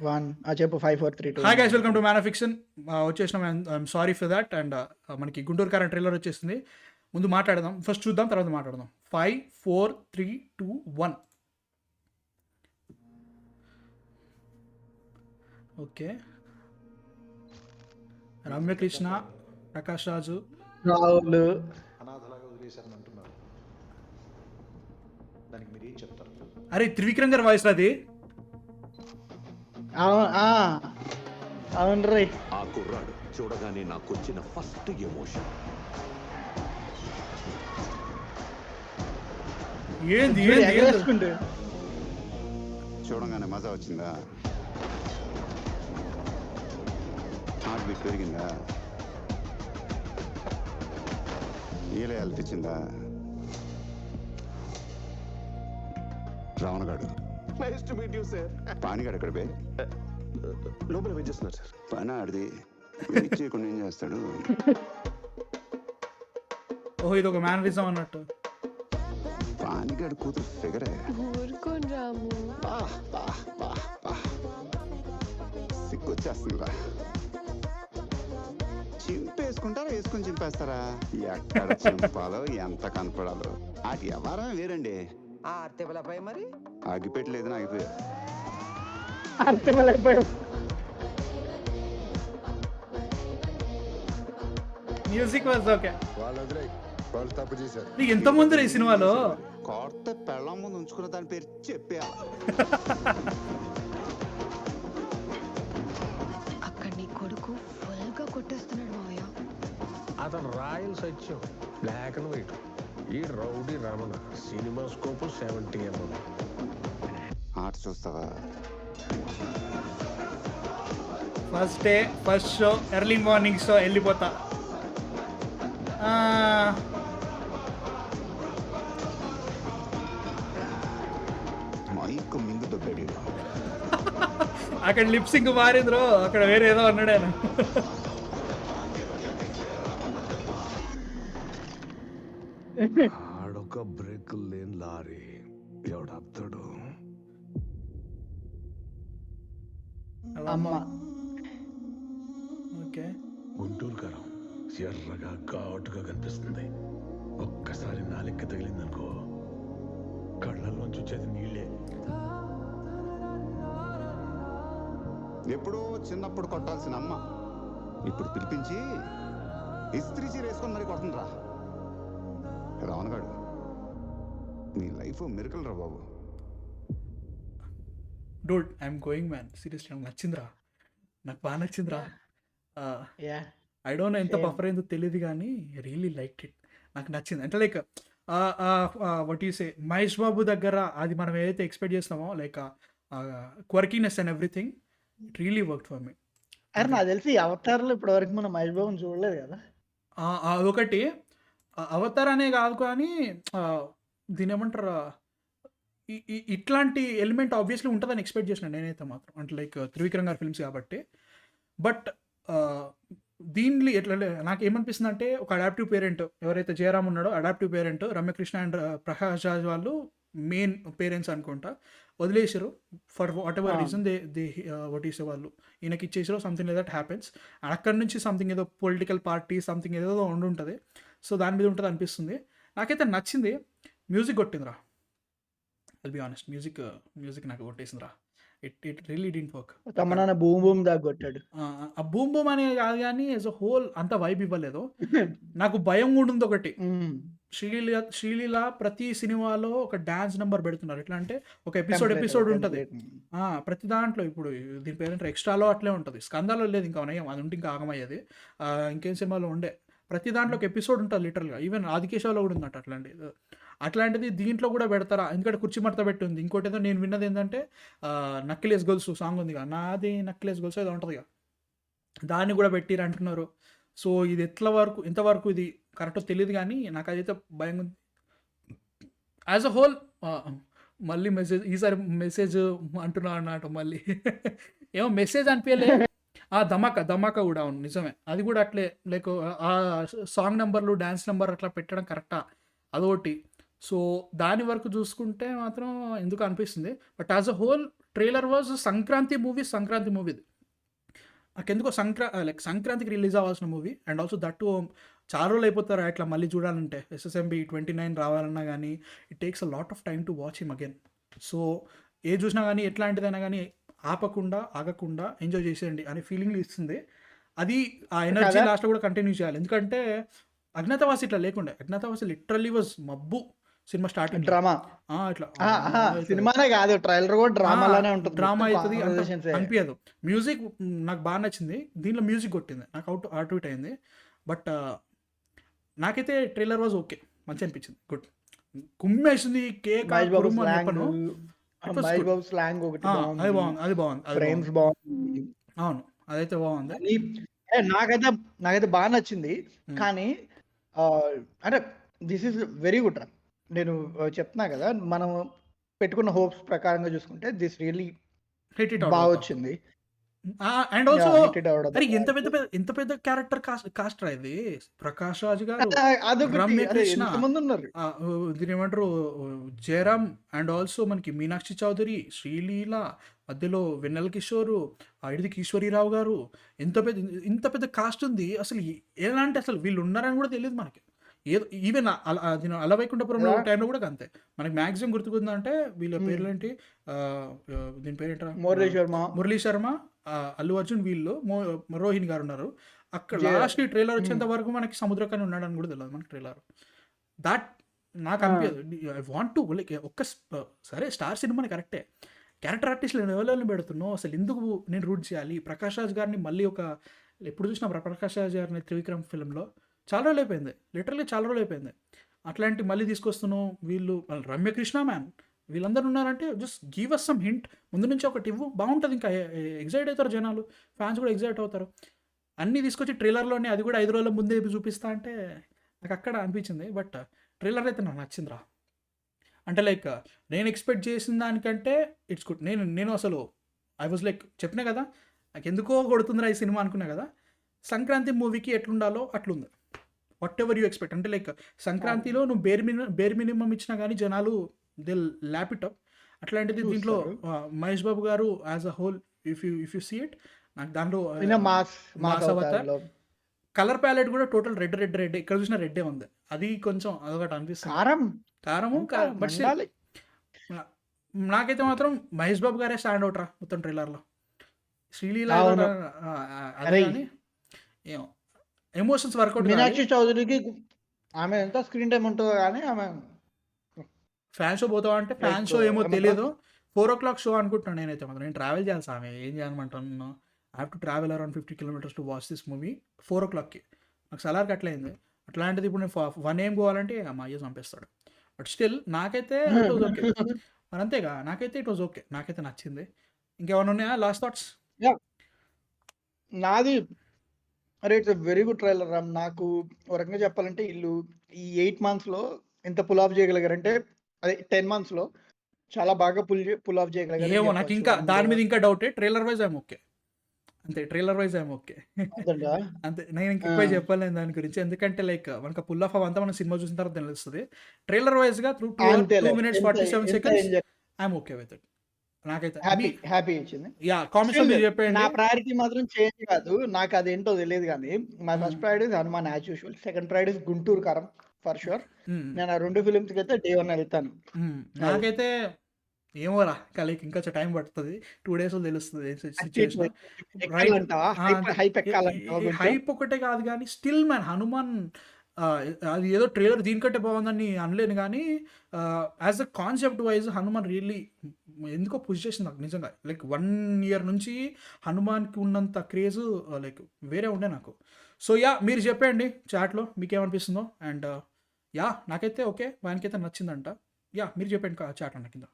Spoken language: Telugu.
1 చెప్పు 5 4 3 2 hi guys, welcome to man of fiction. వచ్చేసినాం. I'm sorry for that. And మనకి గుంటూరు కారం ట్రైలర్ వచ్చేసింది. ముందు మాట్లాడదాం, ఫస్ట్ చూద్దాం, తర్వాత మాట్లాడదాం. 5 4 3 2 1. ఓకే, రమ్యకృష్ణ, ప్రకాష్ రాజు, రాహుల్ అనాథలాగా వదిలేశారని అంటున్నారు. దానికి మీరు ఏం చెప్తారు? అరే త్రివిక్రమ్ గారి వాయిస్ అది. అవును రే. ఆ కుర్రాడు చూడగానే నాకొచ్చిన ఫస్ట్ ఎమోషన్ ఏంది ఎగరేసుకుంటూ చూడంగానే మజా వచ్చిందా? హార్ట్ బీట్ పెరిగిందా? ఈలయాలు తెచ్చిందా? రావణగాడు nice to meet you sir. పానిగాడు ఎక్కడ బే? లోపల వెయిట్ చేస్తున్నారు సార్. పని ఆడిది వెయిట్ చేయకుండా ఏం చేస్తాడు? ఓహో, ఇది ఒక మ్యానరిజం అన్నట్టు. పానిగాడు కూతురు ఫిగరే. ఊరుకోని రాము. సిగ్గొచ్చేస్తుందిరా. చింపేసుకుంటారా వేసుకొని చింపేస్తారా? ఎక్కడ చింపాలో ఎంత కనపడాలో ఆటి వ్యవహారం వేరండి. మరి ఆగిపెట్టలేదు ఆగిపోయా. అర్థమైపోయాడు. Music was okay. వాళ్ళు తప్పు చేశారు. నీకు ఎంతమంది రా ఈ సినిమాలో? కొత్త పెళ్ళం ముందు ఉంచుకున్న దాని పేరు చెప్పా. అక్కడ నీ కొడుకు ఫుల్ గా కొట్టేస్తున్నాడు మావయ్య. అతను royal Satyam, black and white. ఈ rowdy Ramana cinemascope 70 mm. ఆట చూస్తావా? First day first show, early morning show వెళ్ళిపోతా. మైక్ మింగు దొబ్బాడు. అక్కడ లిప్సింగ్ మారింద్రో, అక్కడ వేరే ఏదో అన్నాడు ఆయన. ఆడొక బ్రేక్ లేని లారీ ఎవడాపుతాడు? అమ్మ ఓకే, గుంటూరు కారం ఎర్రగా ఘాటుగా కనిపిస్తుంది. ఒక్కసారి నాలిక్క తగిలిందనుకో, కళ్ళల్లోంచి వచ్చేది నీళ్ళే. ఎప్పుడో చిన్నప్పుడు కొట్టాల్సిన అమ్మ ఇప్పుడు పిలిపించి ఇస్త్రీ చీర వేసుకొని మరి కొడుతుందిరా. రావణగాడు నీ లైఫ్ మిరకల్ రా బాబు. Dude I'm going man, seriously నాకు నచ్చిందిరా, నాకు బాగా నచ్చిందిరా. యా ఐ డోంట్ నో ఎంత Same. బఫర్ అయిందో తెలియదు కానీ రియలీ లైక్ ఇట్. నాకు నచ్చింది. అంటే like what you say, Mahesh Babu దగ్గర అది మనం ఏదైతే ఎక్స్పెక్ట్ చేస్తామో, like quirkiness and everything, it really work for me. అరే నాకు తెలిసి అవతారంలో ఇప్పటి వరకు మనం మహేష్ బాబుని చూడలేదు కదా. అదొకటి. అవతార్ అనే కాదు కానీ దీని ఏమంటారు, ఇట్లాంటి ఎలిమెంట్ ఆబ్వియస్లీ ఉంటుందని ఎక్స్పెక్ట్ చేసిన నేనైతే మాత్రం. అంటే లైక్ త్రివిక్రమ్ గారి ఫిల్మ్స్ కాబట్టి. బట్ దీనిలో ఎట్లా నాకు ఏమనిపిస్తుంది అంటే, ఒక అడాప్టివ్ పేరెంట్ ఎవరైతే జయరామ్ ఉన్నాడో, adaptive parent Ramyakrishna and Prakash Raj వాళ్ళు మెయిన్ పేరెంట్స్ అనుకుంటా, వదిలేసారు for whatever reason. They what is వాళ్ళు ఈయనకి ఇచ్చేసారు, సంథింగ్ లైక్ దట్ హ్యాపెన్స్. అక్కడ నుంచి సంథింగ్ ఏదో పొలిటికల్ పార్టీ సంథింగ్ ఏదో ఉండుంటుంది. సో దాని మీద ఉంటుంది అనిపిస్తుంది. నాకైతే నచ్చింది. మ్యూజిక్ కొట్టిందిరా, ఐల్ బి ఆనెస్ట్. మ్యూజిక్ నాకు కొట్టేసిందిరా. It really didn't work. Thaman boom boom దాకా కొట్టాడు. ఆ బూమ్ బూమ్ అనే కాదు కానీ యాజ్ అ హోల్ అంత వైబ్ ఇవ్వలేదు. నాకు భయం కూడా ఉంది ఒకటి. శ్రీలీల ప్రతి సినిమాలో ఒక డాన్స్ నెంబర్ పెడుతున్నారు. ఎట్లా అంటే ఒక ఎపిసోడ్ ఉంటుంది ప్రతి దాంట్లో. ఇప్పుడు దీని పేరెంట్ ఎక్స్ట్రాలో అట్లే ఉంటుంది, స్కందాలో లేదు, ఇంకా నయం అది ఉంటే ఇంకా ఆగమయ్యేది. ఇంకేం సినిమాలో ఉండే ప్రతి దాంట్లో ఒక ఎపిసోడ్ ఉంటుంది లిటరల్గా. ఈవెన్ ఆదికేశవలో కూడా ఉందట అట్లాంటిది దీంట్లో కూడా పెడతారా? ఎందుకంటే కుర్చీ మడత పెట్టి ఉంది. ఇంకోటి ఏదో నేను విన్నది ఏంటంటే నక్లెస్ గొలుసు సాంగ్ ఉంది కదా, నాది నక్లెస్ గొలుసు ఏదో ఉంటుంది కదా, దాన్ని కూడా పెట్టిరు అంటున్నారు. సో ఇది ఎంతవరకు ఇది కరెక్టో తెలియదు కానీ నాకు అదైతే భయం ఉంది. యాజ్ అ హోల్ మళ్ళీ ఈసారి మెసేజ్ అంటున్నా అన్నమాట. మళ్ళీ ఏమో మెసేజ్ అనిపించలే. ధమాకా కూడా అవును నిజమే, అది కూడా అట్లే. లైక్ ఆ సాంగ్ నెంబర్లు డ్యాన్స్ నెంబర్ అట్లా పెట్టడం కరెక్టా, అదొకటి. సో దాని వరకు చూసుకుంటే మాత్రం ఎందుకు అనిపిస్తుంది. But as a whole trailer was Sankranti మూవీది. నాకెందుకో సంక్రాంతికి రిలీజ్ అవ్వాల్సిన మూవీ, అండ్ ఆల్సో దట్ చాలా రోజులు అయిపోతారు అట్లా మళ్ళీ చూడాలంటే. SSMB 29 రావాలన్నా కానీ it takes a lot of time to watch him again. So ఏ చూసినా కానీ ఎట్లాంటిదైనా కానీ ఆగకుండా ఎంజాయ్ చేసేయండి అనే ఫీలింగ్ ఇస్తుంది. అది ఆ ఎనర్జీ లాస్ట్లో కూడా కంటిన్యూ చేయాలి. ఎందుకంటే అజ్ఞాతవాసి ఇట్లా లేకుండే. అజ్ఞాతవాసి లిటరల్లీ వాజ్ మబ్బు సినిమా స్టార్టింగ్ డ్రామా ఇట్లా సినిమానే కాదు, ట్రైలర్ కూడా డ్రామాలానే ఉంటుంది. డ్రామా అవుతుంది Conversations ఏ. అనిపించదు. మ్యూజిక్ నాకు బాగా నచ్చింది, దీంట్లో మ్యూజిక్ కొట్టింది, నాకు అటు ఇటు అయింది. బట్ నాకైతే ట్రైలర్ వాజ్ ఓకే, మంచి అనిపించింది, గుడ్. కుమ్మేసింది కేక్ మహేష్ బాబు కురుము అని slang, చెప్పను. It was Mahesh good. Babu slang ఒకటి అది బాగుంది. ఫ్రేమ్స్ బాగుంది. అవును, అదైతే బాగుంది. నాకైతే బాగా నచ్చింది. కానీ అంటే దిస్ ఈస్ వెరీ గుడ్ రా. నేను చెప్తున్నా కదా, మనం పెట్టుకున్న హోప్స్ ప్రకారంగా చూసుకుంటే దిస్ రియల్లీ హిట్ ఇట్ బాగా వచ్చింది. And also hit it out of the అరే park. ఎంత పెద్ద క్యారెక్టర్ కాస్ట్ రా ఇది. ప్రకాష్ రాజ్ గారు, అదొకటి, రమ్య అరే కృష్ణ, ఎంతమంది ఉన్నారు. దీని ఏమంటారు జయరామ్, అండ్ ఆల్సో మనకి మీనాక్షి చౌదరి, శ్రీలీల, మధ్యలో వెన్నెల కిషోర్, ఐడికి ఈశ్వరీరావు గారు, ఇంత పెద్ద కాస్ట్ ఉంది. అసలు ఎలాంటి అసలు వీళ్ళు ఉన్నారని కూడా తెలియదు మనకి. ఏదో ఈవెన్ అలవైకుంఠపురంలో టైంలో కూడా అంతే. మనకి మ్యాక్సిమం గుర్తుకుందంటే వీళ్ళ పేర్లేంటి, దీని పేరేంటారా, మురళీ శర్మ, అల్లు అర్జున్, వీళ్ళు రోహిణి గారు ఉన్నారు. అక్కడ లాస్ట్ ట్రైలర్ వచ్చేంత వరకు మనకి సముద్రకాన్ని ఉన్నాడని కూడా తెలియదు మనకి ట్రైలర్. దాట్ నాకు అనిపించదు. ఐ వాంట్ టు లైక్ సరే స్టార్ సినిమాని కరెక్టే, క్యారెక్టర్ ఆర్టిస్టులు ఎవరెవరిని పెడుతున్నావు, అసలు ఎందుకు నేను రూట్ చేయాలి. ప్రకాష్ రాజ్ గారిని మళ్ళీ ఎప్పుడు చూసినా ప్రకాష్ రాజ్ గారిని త్రివిక్రమ్ ఫిల్మ్లో చాలా రోజులు అయిపోయింది, లిటరల్లీ చాలా రోజులు అయిపోయింది. అట్లాంటి మళ్ళీ తీసుకొస్తున్నావు. వీళ్ళు రమ్యకృష్ణ మ్యాన్, వీళ్ళందరూ ఉన్నారంటే just give us some hint, ముందు నుంచి ఒకటి ఇవ్వు, బాగుంటుంది. ఇంకా ఎగ్జైట్ అవుతారు జనాలు, ఫ్యాన్స్ కూడా ఎగ్జైట్ అవుతారు. అన్నీ తీసుకొచ్చి ట్రైలర్లోనే, అది కూడా 5 రోజుల ముందే చూపిస్తా అంటే నాకు అక్కడ అనిపించింది. బట్ ట్రైలర్ అయితే నాకు నచ్చిందిరా. అంటే లైక్ నేను ఎక్స్పెక్ట్ చేసిన దానికంటే ఇట్స్ గుడ్. నేను అసలు ఐ వాజ్ లైక్ చెప్పినా కదా, నాకు ఎందుకో కొడుతుందిరా ఈ సినిమా అనుకున్నా కదా. సంక్రాంతి మూవీకి ఎట్లుండాలో అట్లుంది. What ever you expect. అంటే లైక్ సంక్రాంతిలో నువ్వు బేర్ మినిమం ఇచ్చినా కానీ జనాలు దే ల్యాప్ ఇట్ అప్. అట్లాంటిది దీంట్లో మహేష్ బాబు గారు as a whole, if you see it, నాకు దాంట్లో మాస్ అవతార్ కలర్ ప్యాలెట్ కూడా టోటల్ రెడ్, ఇక్కడ చూసిన రెడ్డే ఉంది. అది కొంచెం అదొకటి అనిపిస్తుంది, కారము. బట్ నాకైతే మాత్రం మహేష్ బాబు గారే స్టాండ్ అవుట్ రా మొత్తం ట్రైలర్లో. శ్రీలీల అదే కానీ ఏమో ఎమోషన్స్ వర్కౌట్. మీనాక్షి చౌదరికి ఆమె ఎంత స్క్రీన్ టైం ఉంటుందో కానీ ఆమె ఫ్యాన్ షో పోతావా అంటే ఫ్యాన్ షో ఏమో తెలియదు. 4 o'clock షో అనుకుంటున్నాను నేనైతే మాత్రం. నేను ట్రావెల్ చేయాలి సామె, ఏం చేయాలనుకుంటున్నాను. I have to travel around 50 kilometers to watch this movie 4 o'clockకి. నాకు సలార్కి అట్లయింది. అట్లాంటిది ఇప్పుడు నేను 1 AM పోవాలంటే మా అయ్య చంపేస్తాడు. బట్ స్టిల్ నాకైతే ఇట్ వాజ్ ఓకే. మరి అంతేగా, నాకైతే ఇట్ వాజ్ ఓకే, నాకైతే నచ్చింది. ఇంకేమైనా ఉన్నాయా లాస్ట్ థాట్స్? నాది అరే it's very good trailer Ram. నాకు ఒక రకంగా చెప్పాలంటే వీళ్ళు ఈ 8 monthsలో ఎంత పుల్ ఆఫ్ చేయగలిగారంటే, అదే 10 monthsలో చాలా బాగా పుల్ ఆఫ్ చేయగలిగారు. ఏమో నాకు ఇంకా దాని మీద ఇంకా డౌటే. ట్రైలర్ వైజ్ ఐఎమ్ ఓకే, అంతే. ట్రైలర్ వైజ్ ఐఎమ్ ఓకే, అంతే. నేను ఇంకా ఎక్కువ చెప్పలేను దాని గురించి, ఎందుకంటే లైక్ మనకు పుల్ ఆఫ్ అవంతా మనం సినిమా చూసిన తర్వాత తెలుస్తుంది. ట్రైలర్ వైజ్ గా 2 minutes 47 seconds I'm okay with it. నాకైతే హ్యాపీ ఇచ్చింది. యా, కామెంట్స్ మీరు చెప్పండి. నా ప్రయారిటీ మాత్రం చేంజ్ కాదు, నాకు అదేంటో తెలియదు కానీ my first priority is Hanuman as usual. Second priority is Guntur కారం ఫర్ షూర్. నేను ఆ 2 films కి అయితే day 1 వెళ్తాను. నాకైతే ఏమోరా లైక్ ఇంకా టైం పడుతుంది, 2 days తెలుస్తుంది సిచ్యువేషన్. హైప్ ఒకటే కాదు కానీ స్టిల్ మ్యాన్ హనుమాన్ అది ఏదో ట్రైలర్ దీనికంటే బాగుందని అనలేను కానీ as a concept wise Hanuman really ఎందుకో పుష్ చేసింది నాకు నిజంగా. లైక్ 1 year నుంచి హనుమాన్కి ఉన్నంత క్రేజ్ లైక్ వేరే ఉండే నాకు. సో యా, మీరు చెప్పండి చాట్లో మీకేమనిపిస్తుందో. అండ్ యా, నాకైతే ఓకే, వానికైతే నచ్చిందంట. యా, మీరు చెప్పండి చాట్ అన్న కింద.